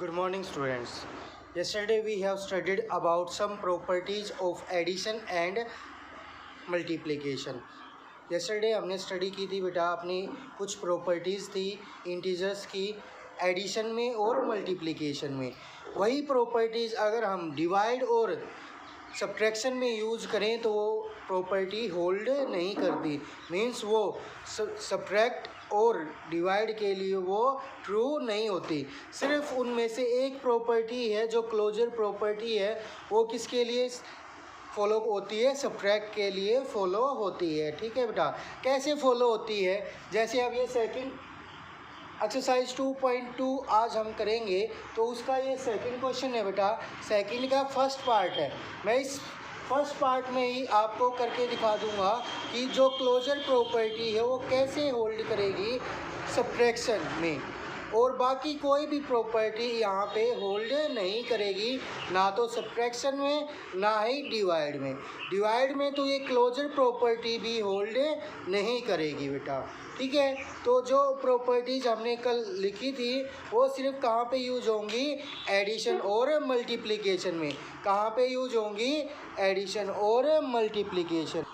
Good morning, students. Yesterday we have studied about some properties of addition and multiplication. Yesterday हमने study की थी बेटा अपनी कुछ प्रॉपर्टीज़ थी इंटीजर्स की एडिशन में और मल्टीप्लिकेशन में। वही प्रॉपर्टीज़ अगर हम डिवाइड और सब्ट्रैक्शन में यूज़ करें तो वो प्रॉपर्टी होल्ड नहीं करती। मीन्स वो सब्ट्रैक्ट और डिवाइड के लिए वो ट्रू नहीं होती। सिर्फ उनमें से एक प्रॉपर्टी है जो क्लोजर प्रॉपर्टी है, वो किसके लिए फॉलो होती है? सब्ट्रैक्ट के लिए फॉलो होती है। ठीक है बेटा, कैसे फॉलो होती है? जैसे अब ये सेकंड एक्सरसाइज 2.2 आज हम करेंगे तो उसका ये सेकंड क्वेश्चन है बेटा। सेकंड का फर्स्ट पार्ट है। मैं इस फर्स्ट पार्ट में ही आपको करके दिखा दूंगा कि जो क्लोजर प्रॉपर्टी है वो कैसे होल्ड करेगी सब्ट्रैक्शन में, और बाकी कोई भी प्रॉपर्टी यहाँ पे होल्ड नहीं करेगी, ना तो सब्ट्रैक्शन में ना ही डिवाइड में। डिवाइड में तो ये क्लोजर प्रॉपर्टी भी होल्ड नहीं करेगी बेटा। ठीक है, तो जो प्रॉपर्टीज़ हमने कल लिखी थी वो सिर्फ कहाँ पे यूज होंगी? एडिशन और मल्टीप्लिकेशन में। कहाँ पे यूज होंगी? एडिशन और मल्टीप्लिकेशन।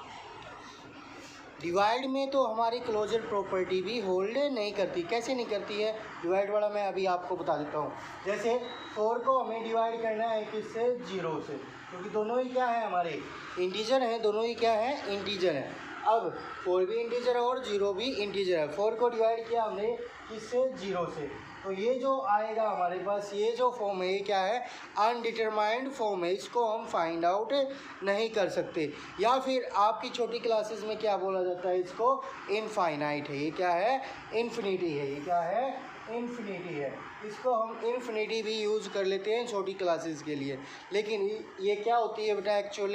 डिवाइड में तो हमारी क्लोजर प्रॉपर्टी भी होल्ड नहीं करती। कैसे नहीं करती है डिवाइड वाला, मैं अभी आपको बता देता हूँ। जैसे 4 को हमें डिवाइड करना है किससे? 0 से, क्योंकि दोनों ही क्या है? हमारे इंटीजर हैं। दोनों ही क्या है? इंटीजर हैं। अब 4 भी इंटीजर है और 0 भी इंटीजर है। 4 को डिवाइड किया हमने किससे? 0 से। तो ये जो आएगा हमारे पास, ये जो फॉर्म है ये क्या है? अनडिटरमाइंड फॉर्म है। इसको हम फाइंड आउट नहीं कर सकते, या फिर आपकी छोटी क्लासेस में क्या बोला जाता है? इसको इनफाइनाइट है। ये क्या है? इन्फिनिटी है। ये क्या है? इन्फिनिटी है। इसको हम इन्फिनिटी भी यूज़ कर लेते हैं छोटी क्लासेस के लिए। लेकिन ये क्या होती है बेटा एक्चुअल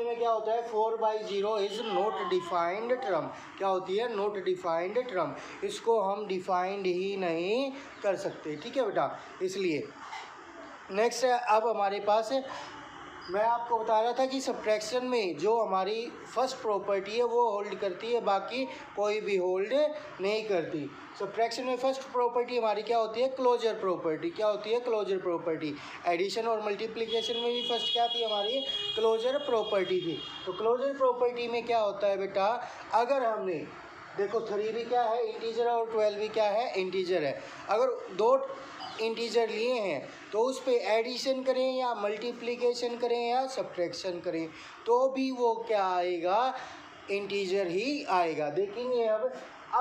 में क्या होता है? 4/0 इज़ नॉट डिफाइंड टर्म। क्या होती है? Not defined term. इसको हम डिफाइंड ही नहीं कर सकते। ठीक है बेटा, इसलिए नेक्स्ट है अब हमारे पास मैं आपको बता रहा था कि सब्ट्रैक्शन में जो हमारी फर्स्ट प्रॉपर्टी है वो होल्ड करती है, बाकी कोई भी होल्ड नहीं करती। सब्ट्रैक्शन में फर्स्ट प्रॉपर्टी हमारी क्या होती है? Closure property. क्या होती है? Closure property. एडिशन और मल्टीप्लिकेशन में भी फर्स्ट क्या थी हमारी? क्लोजर प्रॉपर्टी थी। तो क्लोजर प्रॉपर्टी में क्या होता है बेटा? अगर हमने देखो 3 भी क्या है? इंटीजर है, और 12 भी क्या है? इंटीजर है। अगर दो इंटीजर लिए हैं तो उस पर एडिशन करें या मल्टीप्लिकेशन करें या सब्ट्रैक्शन करें तो भी वो क्या आएगा? इंटीजर ही आएगा। देखेंगे अब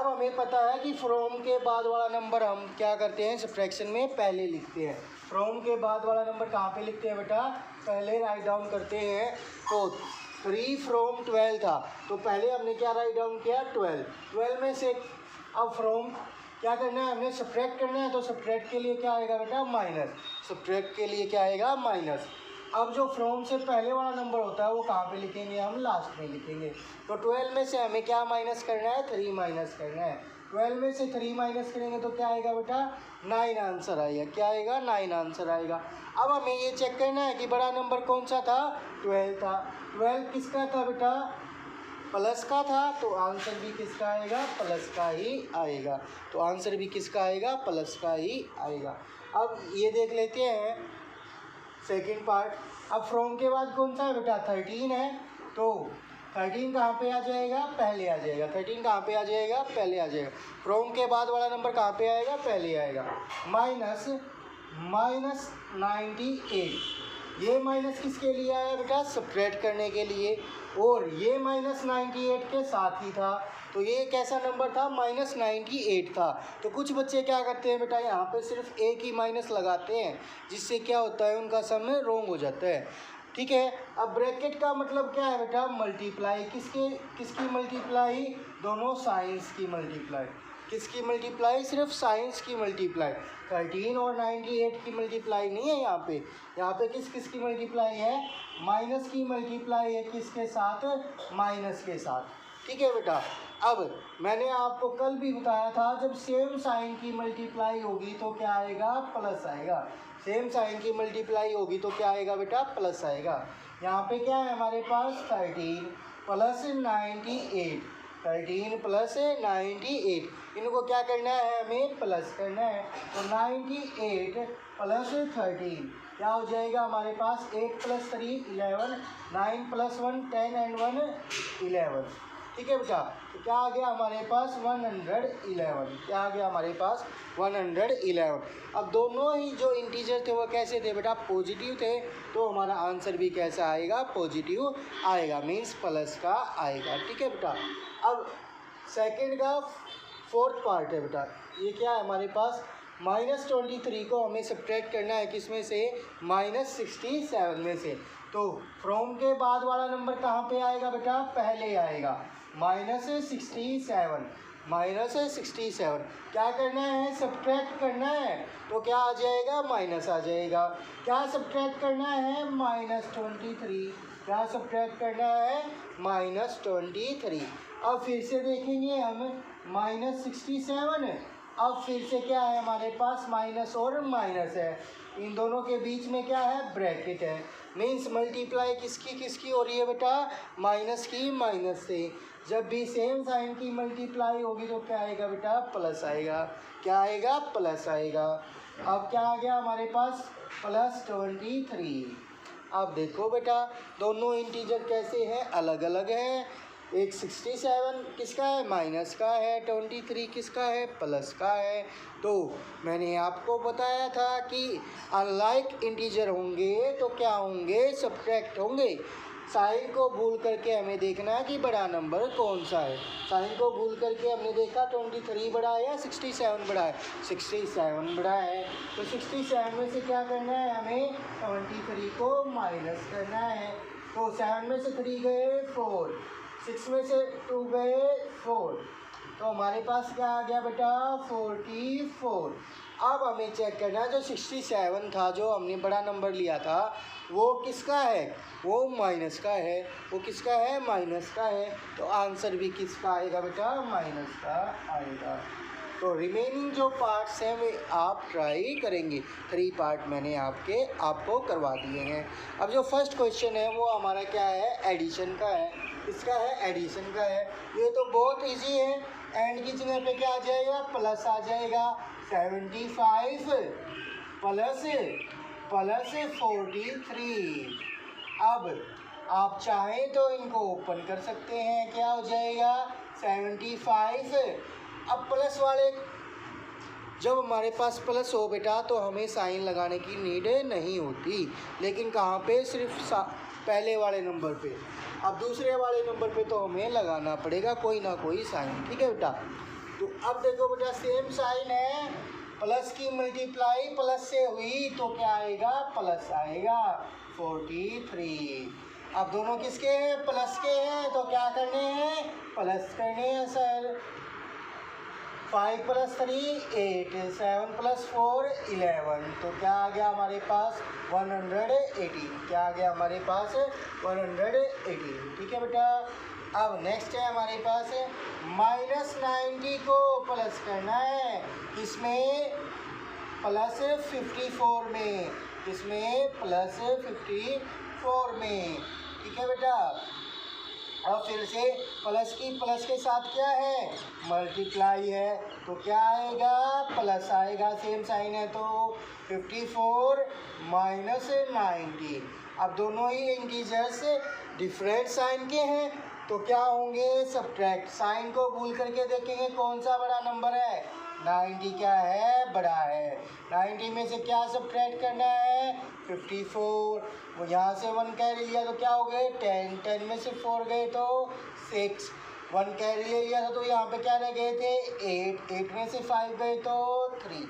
हमें पता है कि फ्रॉम के बाद वाला नंबर हम क्या करते हैं? सब्ट्रैक्शन में पहले लिखते हैं। फ्रॉम के बाद वाला नंबर कहाँ पे लिखते हैं बेटा? पहले राइट डाउन करते हैं। तो 3 फ्रॉम 12 था, तो पहले हमने क्या राइट डाउन किया? 12 में से अब फ्रॉम क्या करना है? हमने सब्ट्रैक्ट करना है, तो सब्ट्रैक्ट के लिए क्या आएगा बेटा? माइनस। सब्ट्रैक्ट के लिए क्या आएगा? माइनस। अब जो फ्रॉम से पहले वाला नंबर होता है वो कहाँ पे लिखेंगे? हम लास्ट में लिखेंगे। तो 12 में से हमें क्या माइनस करना है? 3 माइनस करना है। 12 में से 3 माइनस करेंगे तो क्या आएगा बेटा? 9 आंसर आएगा। क्या आएगा? 9 आंसर आएगा। अब हमें ये चेक करना है कि बड़ा नंबर कौन सा था? 12 था। 12 किसका था बेटा? प्लस का था, तो आंसर भी किसका आएगा? प्लस का ही आएगा। तो आंसर भी किसका आएगा? प्लस का ही आएगा। अब ये देख लेते हैं सेकंड पार्ट। अब फ्रॉम के बाद कौन सा है बेटा? 13 है, तो 13 कहाँ पे आ जाएगा? पहले आ जाएगा। 13 कहाँ पे आ जाएगा? पहले आ जाएगा। फ्रॉम के बाद वाला नंबर कहाँ पे आएगा? पहले आएगा। माइनस 98। ये माइनस किसके लिए आया बेटा? सब्ट्रैक्ट करने के लिए। और ये माइनस 98 के साथ ही था, तो ये कैसा नंबर था? माइनस 98 था। तो कुछ बच्चे क्या करते हैं बेटा? यहाँ पे सिर्फ एक ही माइनस लगाते हैं, जिससे क्या होता है? उनका सम रॉन्ग हो जाता है। ठीक है, अब ब्रैकेट का मतलब क्या है बेटा? मल्टीप्लाई। किसकी मल्टीप्लाई? दोनों साइंस की मल्टीप्लाई। किसकी मल्टीप्लाई? सिर्फ साइंस की मल्टीप्लाई। 13 और 98 की मल्टीप्लाई नहीं है यहाँ पे। यहाँ पे किस की मल्टीप्लाई है? माइनस की मल्टीप्लाई है। किसके साथ? माइनस के साथ। ठीक है बेटा, अब मैंने आपको कल भी बताया था जब सेम साइन की मल्टीप्लाई होगी तो क्या आएगा? प्लस आएगा। सेम साइन की मल्टीप्लाई होगी तो क्या आएगा बेटा? प्लस आएगा। यहाँ पे क्या है हमारे पास? 13 प्लस 98। 13 प्लस 98, इनको क्या करना है, हमें प्लस करना है। तो 98 प्लस 13 क्या हो जाएगा हमारे पास, 8 प्लस 3 11, 9 प्लस 1 10 एंड 1 11। ठीक है बेटा, तो क्या आ गया हमारे पास 111। क्या आ गया हमारे पास 111। अब दोनों ही जो इंटीजर थे वो कैसे थे बेटा, पॉजिटिव थे, तो हमारा आंसर भी कैसा आएगा, पॉजिटिव आएगा, मीन्स प्लस का आएगा। ठीक है बेटा, अब सेकंड का फोर्थ पार्ट है बेटा, ये क्या है हमारे पास, -23 को हमें सब्ट्रैक्ट करना है किसमें से, -67 में से। तो फ्रॉम के बाद वाला नंबर कहाँ पे आएगा बेटा, पहले आएगा, -67, -67 क्या करना है, सब्ट्रैक्ट करना है, तो क्या आ जाएगा, माइनस आ जाएगा। क्या सब्ट्रैक्ट करना है, -23, क्या सब्ट्रैक्ट करना है, -23। अब फिर से देखेंगे हम, -67, अब फिर से क्या है हमारे पास, माइनस और माइनस है, इन दोनों के बीच में क्या है, ब्रैकेट है, मीन्स मल्टीप्लाई किसकी किसकी हो रही है बेटा, माइनस की माइनस से। जब भी सेम साइन की मल्टीप्लाई होगी तो क्या आएगा बेटा, प्लस आएगा। क्या आएगा, प्लस आएगा। अब क्या आ गया हमारे पास, +23। अब देखो बेटा, दोनों इंटीजर कैसे हैं, अलग अलग हैं। एक 67 किसका है, माइनस का है, 23 किसका है, प्लस का है। तो मैंने आपको बताया था कि अनलाइक इंटीजर होंगे तो क्या होंगे, सब्ट्रैक्ट होंगे। साइन को भूल करके हमें देखना है कि बड़ा नंबर कौन सा है। साइन को भूल करके हमने देखा 23 बड़ा है या 67 बड़ा है, 67 बड़ा है। तो 67 में से क्या करना है, हमें 23 को माइनस करना है। तो 7 में से 3 गए 4, 6 में से 2 गए 4, तो हमारे पास क्या आ गया बेटा, 44। अब हमें चेक करना है, जो 67 था, जो हमने बड़ा नंबर लिया था, वो किसका है, वो माइनस का है। वो किसका है, माइनस का है। तो आंसर भी किसका आएगा बेटा, माइनस का आएगा। तो रिमेनिंग जो पार्ट्स हैं वे आप ट्राई करेंगे। 3 पार्ट मैंने आपको करवा दिए हैं। अब जो फर्स्ट क्वेश्चन है वो हमारा क्या है, एडिशन का है। इसका है एडिशन का है। ये तो बहुत इजी है। एंड की जगह पे क्या आ जाएगा, प्लस आ जाएगा। 75 प्लस 43। अब आप चाहें तो इनको ओपन कर सकते हैं। क्या हो जाएगा, 75। अब प्लस वाले, जब हमारे पास प्लस हो बेटा तो हमें साइन लगाने की नीड नहीं होती, लेकिन कहाँ पे, सिर्फ पहले वाले नंबर पे। अब दूसरे वाले नंबर पे तो हमें लगाना पड़ेगा कोई ना कोई साइन। ठीक है बेटा, तो अब देखो बेटा, सेम साइन है, प्लस की मल्टीप्लाई प्लस से हुई तो क्या आएगा, प्लस आएगा। 43। अब दोनों किसके हैं, प्लस के हैं, तो क्या करने हैं, प्लस करने हैं सर। 5 + 3 8, 7 + 4 11। तो क्या आ गया हमारे पास, 118। क्या आ गया हमारे पास, 118। ठीक है बेटा। अब नेक्स्ट है हमारे पास, -90 को प्लस करना है, किसमें, +54 में। किसमें, +54 में। ठीक है बेटा। और फिर से प्लस की प्लस के साथ क्या है, मल्टीप्लाई है, तो क्या आएगा, प्लस आएगा, सेम साइन है। तो 54 - 90। अब दोनों ही इंटीजर्स डिफरेंट साइन के हैं, तो क्या होंगे, सब्ट्रैक्ट। साइन को भूल करके देखेंगे कौन सा बड़ा नंबर है, 90 क्या है, बड़ा है। 90 में से क्या सब्ट्रैक्ट करना है, 54। वो यहाँ से 1 कैरी लिया तो क्या हो गए, 10। 10 में से 4 गए तो 6। 1 कैरी लिया था तो यहाँ पे क्या रह गए थे, 8। 8 में से 5 गए तो 3।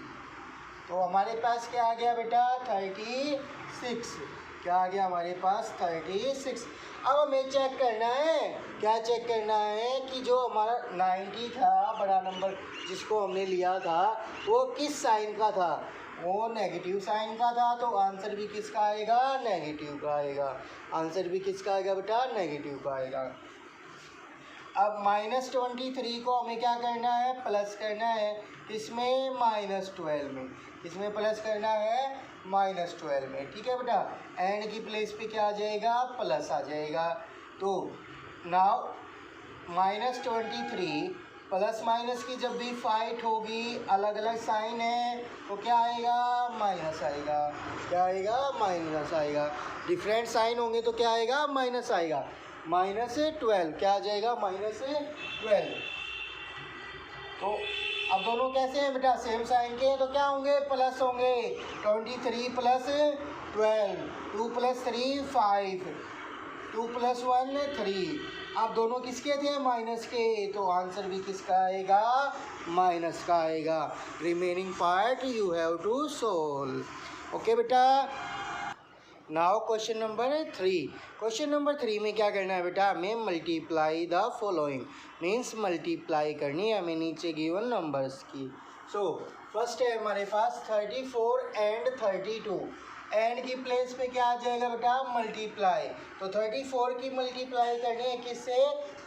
तो हमारे पास क्या आ गया बेटा, 36। क्या आ गया हमारे पास, 36। अब हमें चेक करना है, क्या चेक करना है कि जो हमारा 90 था बड़ा नंबर जिसको हमने लिया था, वो किस साइन का था, वो नेगेटिव साइन का था। तो आंसर भी किसका आएगा, नेगेटिव का आएगा। आंसर भी किसका आएगा बेटा, नेगेटिव का आएगा। अब -23 को हमें क्या करना है, प्लस करना है, किसमें, -12 में। किसमें प्लस करना है, -12 में। ठीक है बेटा। एंड की प्लेस पे क्या आ जाएगा, प्लस आ जाएगा। तो नाउ -23 प्लस माइनस की जब भी फाइट होगी, अलग अलग साइन है, तो क्या आएगा? माइनस आएगा। क्या आएगा? माइनस आएगा। डिफरेंट साइन होंगे तो क्या आएगा? माइनस आएगा। -12 क्या आ जाएगा? -12। तो अब दोनों कैसे हैं बेटा? सेम साइन के हैं तो क्या होंगे? प्लस होंगे। 23 प्लस 12, 2 प्लस 3 5, 2 प्लस 1 3। अब दोनों किसके थे? माइनस के, तो आंसर भी किसका आएगा? माइनस का आएगा। Remaining part you have to solve. Okay बेटा। Now question number 3। Question number 3 में क्या करना है बेटा? हमें multiply the following, means multiply करनी है हमें नीचे गिवन नंबर्स की। सो फर्स्ट है हमारे पास 34 एंड 32। एंड की प्लेस पे क्या आ जाएगा बेटा? मल्टीप्लाई। तो 34 की मल्टीप्लाई करनी है किससे?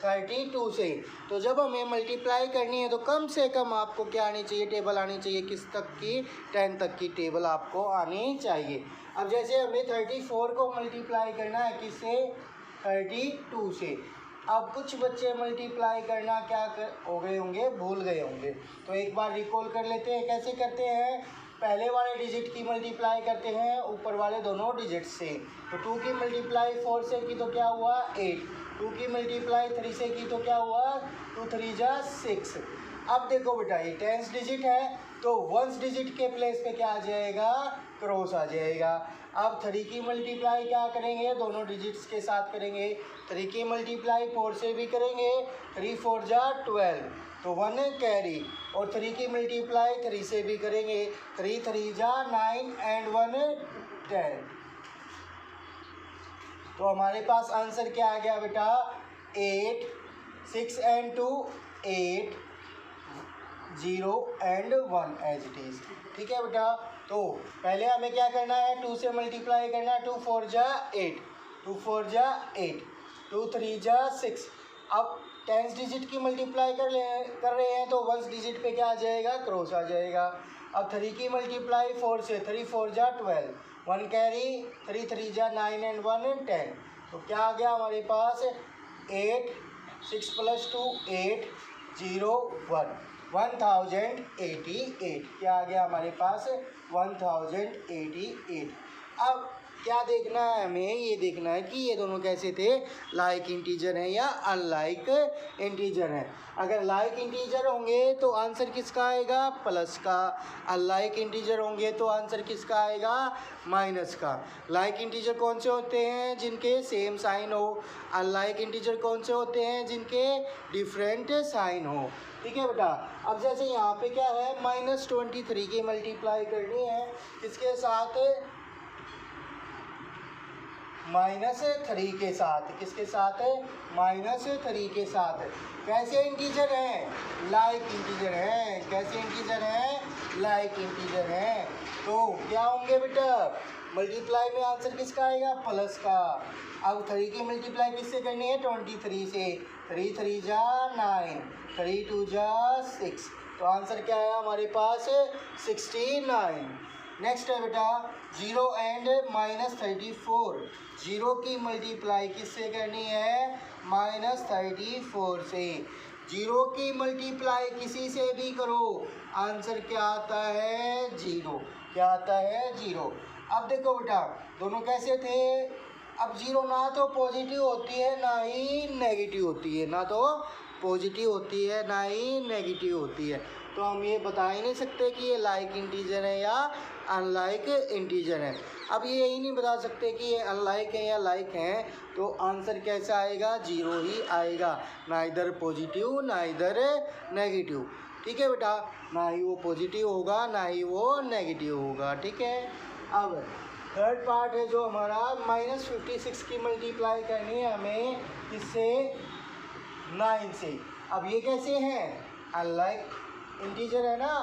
32 से। तो जब हमें मल्टीप्लाई करनी है तो कम से कम आपको क्या आनी चाहिए? टेबल आनी चाहिए। किस तक की? 10 तक की टेबल आपको आनी चाहिए। अब जैसे हमें 34 को मल्टीप्लाई करना है किससे? 32 से। अब कुछ बच्चे मल्टीप्लाई करना हो गए होंगे, भूल गए होंगे, तो एक बार रिकॉल कर लेते हैं। कैसे करते हैं? पहले वाले डिजिट की मल्टीप्लाई करते हैं ऊपर वाले दोनों डिजिट से। तो 2 की मल्टीप्लाई 4 से की तो क्या हुआ? 8। 2 की मल्टीप्लाई 3 से की तो क्या हुआ? 2 3 जा 6। अब देखो बेटा, ये 10th डिजिट है तो 1st डिजिट के प्लेस पे क्या आ जाएगा? क्रॉस आ जाएगा। अब 3 की मल्टीप्लाई क्या करेंगे? दोनों डिजिट्स के साथ करेंगे। 3 की मल्टीप्लाई 4 से भी करेंगे। 3 4 जा 12, तो 1 कैरी। और 3 की मल्टीप्लाई 3 से भी करेंगे। 3 3 जा 9 एंड 1 10। तो हमारे पास आंसर क्या आ गया बेटा? 8, 6 and 2 8, 0 and 1 as it is. ठीक है बेटा। तो पहले हमें क्या करना है? 2 से मल्टीप्लाई करना है। 2 4 जा 8, 2 4 जा 8, 2 3 जा 6। अब 10th डिजिट की मल्टीप्लाई कर रहे हैं तो 1st डिजिट पे क्या आ जाएगा? क्रॉस आ जाएगा। अब 3 की मल्टीप्लाई 4 से, 3 4 जा 12, 1 कैरी, 3 3 जा 9 एंड 1 10। तो क्या आ गया हमारे पास? 8, 6 प्लस 2 8, 0 1, 1088। क्या आ गया हमारे पास? 1088। अब क्या देखना है हमें? ये देखना है कि ये दोनों कैसे थे, लाइक इंटीजर हैं या अनलाइक इंटीजर हैं। अगर लाइक इंटीजर होंगे तो आंसर किसका आएगा? प्लस का। अनलाइक इंटीजर होंगे तो आंसर किसका आएगा? माइनस का। लाइक इंटीजर कौन से होते हैं? जिनके सेम साइन हो। अनलाइक इंटीजर कौन से होते हैं? जिनके डिफरेंट साइन हो। ठीक है बेटा। अब जैसे यहाँ पे क्या है? -23 की मल्टीप्लाई करनी है किसके साथ? -3 के साथ। किसके साथ? -3 के साथ। कैसे इंटीजर हैं? लाइक इंटीजर हैं। कैसे इंटीजर हैं? लाइक इंटीजर हैं। तो क्या होंगे बेटा? मल्टीप्लाई में आंसर किसका आएगा? प्लस का। अब 3 की मल्टीप्लाई किससे करनी है? 23 से। 3 3 जा 9, 3 2 जा 6। तो आंसर क्या है हमारे पास? 69। नेक्स्ट है बेटा 0 एंड -34। 0 की मल्टीप्लाई किससे करनी है? -34 से। 0 की मल्टीप्लाई किसी से भी करो, आंसर क्या आता है? 0। क्या आता है? 0। अब देखो बेटा, दोनों कैसे थे? अब 0 ना तो पॉजिटिव होती है ना ही नेगेटिव होती है, ना तो पॉजिटिव होती है ना ही नेगेटिव होती है। तो हम ये बता ही नहीं सकते कि ये लाइक इंटीजर है या अनलाइक इंटीजर है। अब ये यही नहीं बता सकते कि ये अनलाइक है या लाइक हैं, तो आंसर कैसा आएगा? 0 ही आएगा। ना इधर पॉजिटिव ना इधर नेगेटिव। ठीक है बेटा। ना ही वो पॉजिटिव होगा ना ही वो नेगेटिव होगा। ठीक है। अब थर्ड पार्ट है जो हमारा -56 की मल्टीप्लाई करनी है हमें किससे? 9 से। अब ये कैसे हैं? अनलाइक इंटीजर है ना,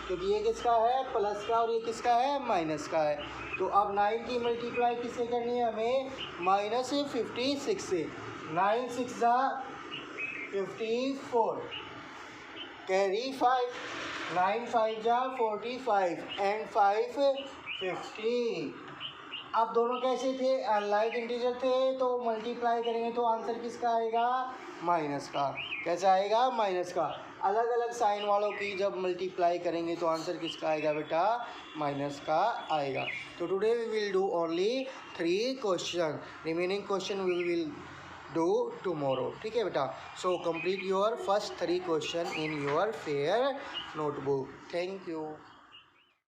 क्योंकि ये किसका है? प्लस का, और ये किसका है? माइनस का है। तो अब 9 की मल्टीप्लाई किससे करनी है हमें? -56 से। 9 6 जा 54, कैरी 5, 9 5 जा 45 एंड 5 50। अब दोनों कैसे थे, लाइक इंटीजर थे, तो मल्टीप्लाई करेंगे तो आंसर किसका आएगा, माइनस का। कैसा आएगा, माइनस का। अलग अलग साइन वालों की जब मल्टीप्लाई करेंगे तो आंसर किसका आएगा बेटा, माइनस का आएगा। तो today we will do only 3 question, remaining question we will do tomorrow, ठीक है बेटा। So complete your first 3 question in your fair notebook. Thank you.